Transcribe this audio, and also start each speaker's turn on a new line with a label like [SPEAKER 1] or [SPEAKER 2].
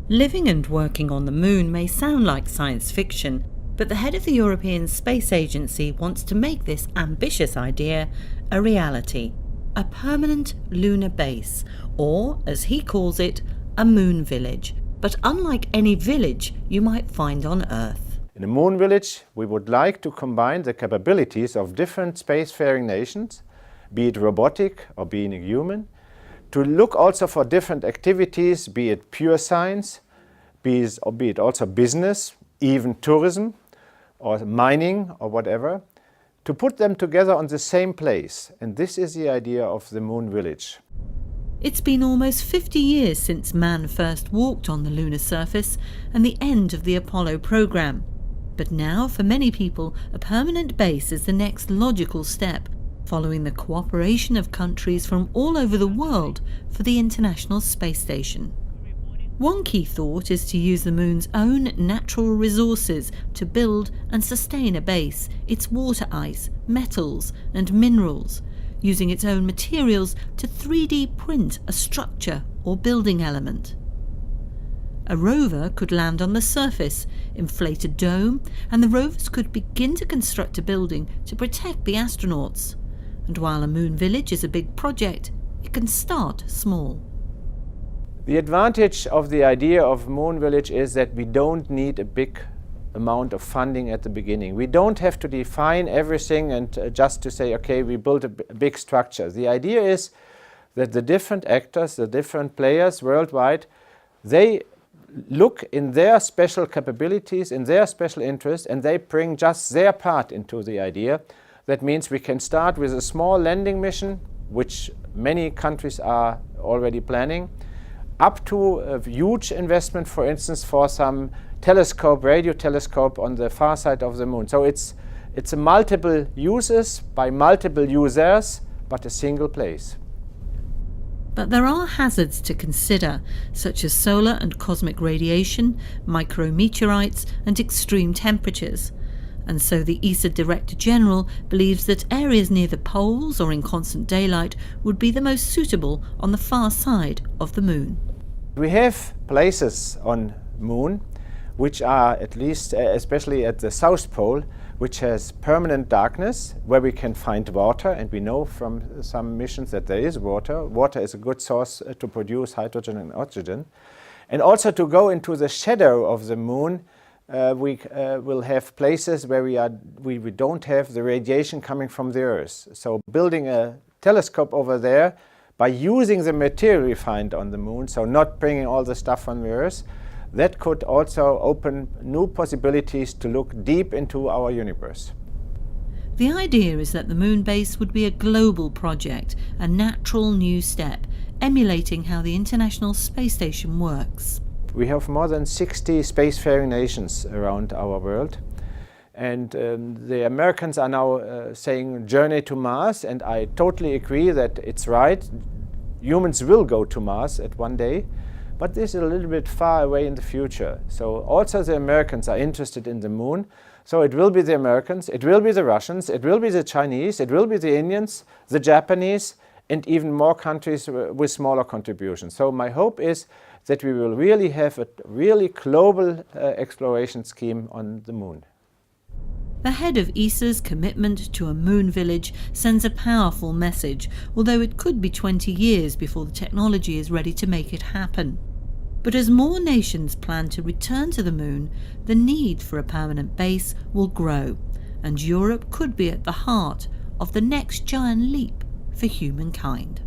[SPEAKER 1] Living and working on the moon may sound like science fiction, but the head of the European Space Agency wants to make this ambitious idea a reality. A permanent lunar base, or, as he calls it, a moon village, but unlike any village you might find on Earth.
[SPEAKER 2] In a moon village, we would like to combine the capabilities of different spacefaring nations, be it robotic or being human, to look also for different activities, be it pure science, be it also business, even tourism or mining or whatever, to put them together on the same place. And this is the idea of the moon village.
[SPEAKER 1] It's been almost 50 years since man first walked on the lunar surface and the end of the Apollo program. But now, for many people, a permanent base is the next logical step, following the cooperation of countries from all over the world for the International Space Station. One key thought is to use the moon's own natural resources to build and sustain a base, its water ice, metals and minerals, using its own materials to 3D print a structure or building element. A rover could land on the surface, inflate a dome, and the rovers could begin to construct a building to protect the astronauts. And while a moon village is a big project, it can start small.
[SPEAKER 2] The advantage of the idea of moon village is that we don't need a big amount of funding at the beginning. We don't have to define everything and just to say, okay, we built a big structure. The idea is that the different actors, the different players worldwide, they look in their special capabilities, in their special interests, and they bring just their part into the idea. That means we can start with a small landing mission, which many countries are already planning, up to a huge investment, for instance, for some telescope, radio telescope on the far side of the moon. So it's a multiple uses by multiple users, but a single place.
[SPEAKER 1] But there are hazards to consider, such as solar and cosmic radiation, micrometeorites and extreme temperatures. And so the ESA Director General believes that areas near the poles or in constant daylight would be the most suitable on the far side of the moon.
[SPEAKER 2] We have places on moon which are, at least especially at the South Pole, which has permanent darkness, where we can find water, and we know from some missions that there is water. Water is a good source to produce hydrogen and oxygen. And also to go into the shadow of the moon, we will have places where we don't have the radiation coming from the Earth. So building a telescope over there by using the material we find on the moon, so not bringing all the stuff from the Earth, that could also open new possibilities to look deep into our universe.
[SPEAKER 1] The idea is that the moon base would be a global project, a natural new step, emulating how the International Space Station works.
[SPEAKER 2] We have more than 60 spacefaring nations around our world. And the Americans are now saying journey to Mars, and I totally agree that it's right. Humans will go to Mars at one day, but this is a little bit far away in the future. So also the Americans are interested in the moon. So it will be the Americans, it will be the Russians, it will be the Chinese, it will be the Indians, the Japanese, and even more countries with smaller contributions. So my hope is that we will really have a really global exploration scheme on the moon.
[SPEAKER 1] The head of ESA's commitment to a moon village sends a powerful message, although it could be 20 years before the technology is ready to make it happen. But as more nations plan to return to the moon, the need for a permanent base will grow, and Europe could be at the heart of the next giant leap for humankind.